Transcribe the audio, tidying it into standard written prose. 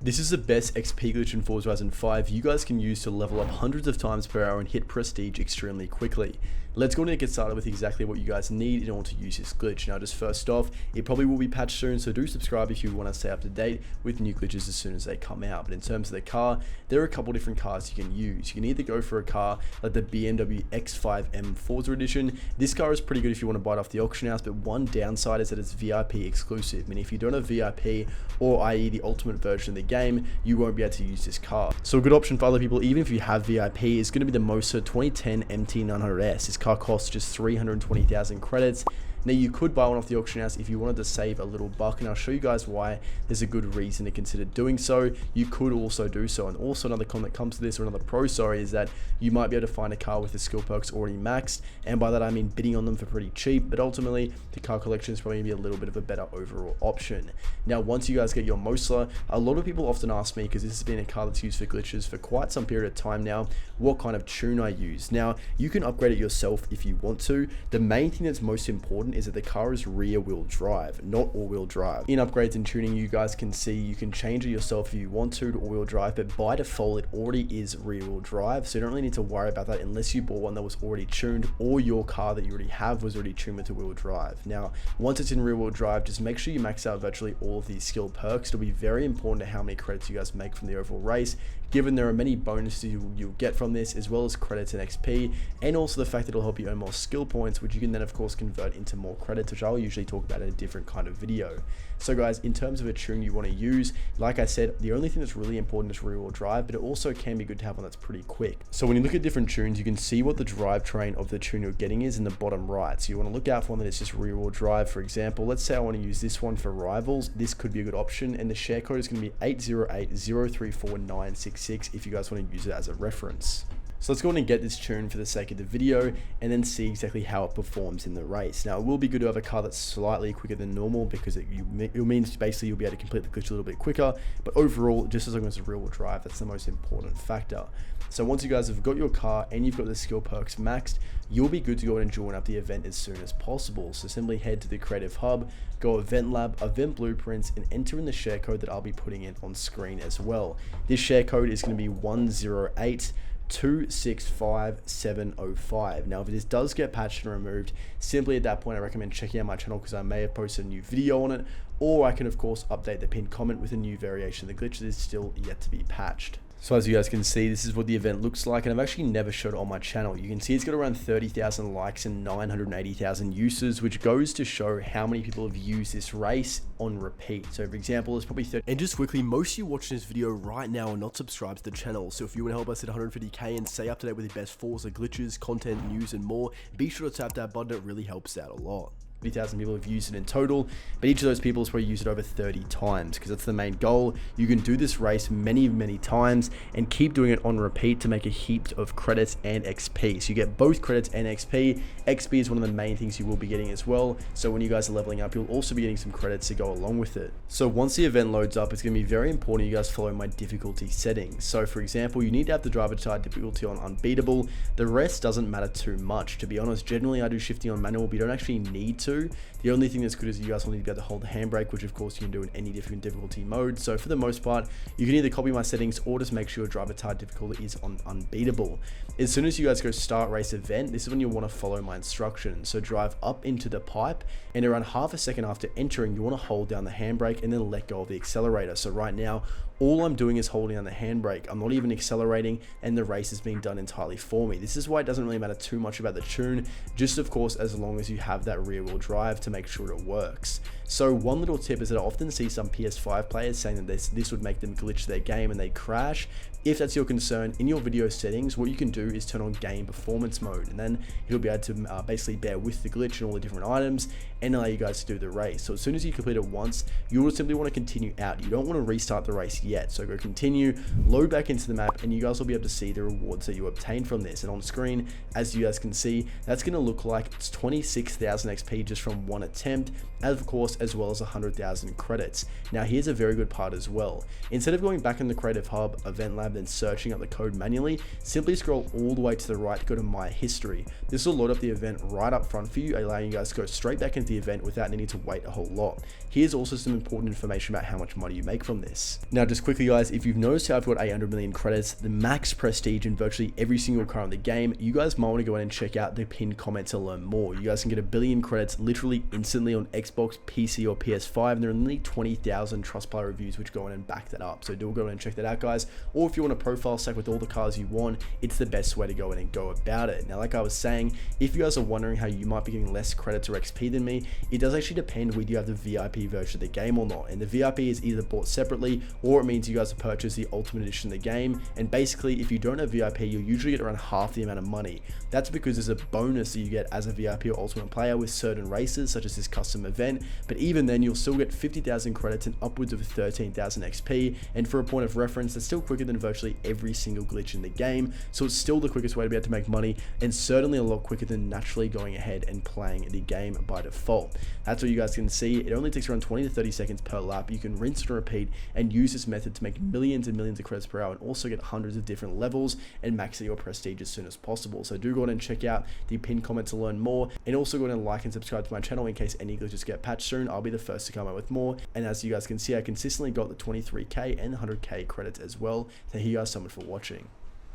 This is the best XP glitch in Forza Horizon 5 you guys can use to level up hundreds of times per hour and hit prestige extremely quickly. Let's go ahead and get started with exactly what you guys need in order to use this glitch. Now, just first off, it probably will be patched soon, so do subscribe if you want to stay up to date with new glitches as soon as they come out. But in terms of the car, there are a couple different cars you can use. You can either go for a car like the BMW X5M Forza Edition. This car is pretty good if you want to buy it off the auction house, but one downside is that it's VIP exclusive. I mean, if you don't have VIP, or i.e. the ultimate version of the game, you won't be able to use this car. So a good option for other people, even if you have VIP, is going to be the Mosa 2010 MT900S. This car costs just 320,000 credits. Now, you could buy one off the auction house if you wanted to save a little buck, and I'll show you guys why there's a good reason to consider doing so. You could also do so. And also another con that comes to this, or another pro, sorry, is that you might be able to find a car with the skill perks already maxed, and by that I mean bidding on them for pretty cheap, but ultimately the car collection is probably going to be a little bit of a better overall option. Now, once you guys get your Mosa, a lot of people often ask me, because this has been a car that's used for glitches for quite some period of time now, what kind of tune I use. Now, you can upgrade it yourself if you want to. The main thing that's most important is that the car is rear wheel drive, not all wheel drive. In upgrades and tuning, you guys can see you can change it yourself if you want to all wheel drive, but by default it already is rear wheel drive, so you don't really need to worry about that unless you bought one that was already tuned, or your car that you already have was already tuned with wheel drive. Now, once it's in rear wheel drive, just make sure you max out virtually all of these skill perks. It'll be very important to how many credits you guys make from the overall race, given there are many bonuses you'll get from this, as well as credits and XP, and also the fact that it'll help you earn more skill points, which you can then of course convert into more credits, which I'll usually talk about in a different kind of video. So guys, in terms of a tune you want to use, like I said, the only thing that's really important is rear wheel drive, but it also can be good to have one that's pretty quick. So when you look at different tunes, you can see what the drivetrain of the tune you're getting is in the bottom right. So you want to look out for one that is just rear wheel drive. For example, let's say I want to use this one for rivals. This could be a good option, and the share code is going to be 808034966 if you guys want to use it as a reference. So let's go ahead and get this tune for the sake of the video, and then see exactly how it performs in the race. Now, it will be good to have a car that's slightly quicker than normal, because it means basically you'll be able to complete the glitch a little bit quicker, but overall, just as long as it's rear wheel drive, that's the most important factor. So once you guys have got your car and you've got the skill perks maxed, you'll be good to go and join up the event as soon as possible. So simply head to the Creative Hub, go Event Lab, Event Blueprints, and enter in the share code that I'll be putting in on screen as well. This share code is going to be 108265705. Now, if this does get patched and removed, simply at that point I recommend checking out my channel, because I may have posted a new video on it, or I can of course update the pinned comment with a new variation of the glitch that is still yet to be patched. So as you guys can see, this is what the event looks like, and I've actually never showed it on my channel. You can see it's got around 30,000 likes and 980,000 uses, which goes to show how many people have used this race on repeat. So for example, there's probably 30. And just quickly, most of you watching this video right now are not subscribed to the channel, so if you want to help us hit 150k and stay up to date with the best Forza glitches, content, news, and more, be sure to tap that button. It really helps out a lot. 30,000 people have used it in total, but each of those people has probably used it over 30 times, because that's the main goal. You can do this race many times and keep doing it on repeat to make a heap of credits and XP. So you get both credits and XP. XP is one of the main things you will be getting as well, so when you guys are leveling up, you'll also be getting some credits to go along with it. So once the event loads up, it's going to be very important you guys follow my difficulty settings. So for example, you need to have the driver type difficulty on unbeatable. The rest doesn't matter too much, to be honest. Generally I do shifting on manual, but you don't actually need to. The only thing that's good is you guys will need to be able to hold the handbrake, which of course you can do in any different difficulty mode. So for the most part, you can either copy my settings or just make sure your driver type difficulty is on unbeatable. As soon as you guys go start race event, this is when you want to follow my instructions. So drive up into the pipe, and around half a second after entering, you want to hold down the handbrake and then let go of the accelerator. So right now, all I'm doing is holding on the handbrake. I'm not even accelerating, and the race is being done entirely for me. This is why it doesn't really matter too much about the tune, just of course as long as you have that rear wheel drive to make sure it works. So one little tip is that I often see some PS5 players saying that this would make them glitch their game and they crash. If that's your concern, in your video settings, what you can do is turn on game performance mode, and then you'll be able to basically bear with the glitch and all the different items and allow you guys to do the race. So as soon as you complete it once, you will simply want to continue out. You don't want to restart the race yet. So go continue, load back into the map, and you guys will be able to see the rewards that you obtain from this. And on screen, as you guys can see, that's going to look like it's 26,000 XP just from one attempt. As of course, cost, as well as 100,000 credits. Now here's a very good part as well. Instead of going back in the Creative Hub Event Lab and searching up the code manually, simply scroll all the way to the right to go to My History. This will load up the event right up front for you, allowing you guys to go straight back into the event without needing to wait a whole lot. Here's also some important information about how much money you make from this. Now just quickly guys, if you've noticed how I've got 800 million credits, the max prestige in virtually every single car in the game, you guys might want to go in and check out the pinned comment to learn more. You guys can get 1 billion credits literally instantly on Xbox, PC or PS5, and there are nearly 20,000 Trustpilot reviews which go in and back that up. So do go in and check that out guys. Or if you want a profile stack with all the cars you want, it's the best way to go in and go about it. Now like I was saying, if you guys are wondering how you might be getting less credits or XP than me, it does actually depend whether you have the VIP version of the game or not. And the VIP is either bought separately, or it means you guys have purchased the Ultimate Edition of the game. And basically if you don't have VIP, you'll usually get around half the amount of money. That's because there's a bonus that you get as a VIP or Ultimate player with certain races, such as this custom event. But even then, you'll still get 50,000 credits and upwards of 13,000 XP. And for a point of reference, that's still quicker than virtually every single glitch in the game. So it's still the quickest way to be able to make money, and certainly a lot quicker than naturally going ahead and playing the game by default. That's what you guys can see. It only takes around 20 to 30 seconds per lap. You can rinse and repeat and use this method to make millions and millions of credits per hour, and also get hundreds of different levels and max out your prestige as soon as possible. So do go ahead and check out the pinned comment to learn more, and also go ahead and like and subscribe to my channel in case any glitches get patched soon. I'll be the first to come out with more. And as you guys can see, I consistently got the 23k and 100k credits as well. Thank you guys so much for watching.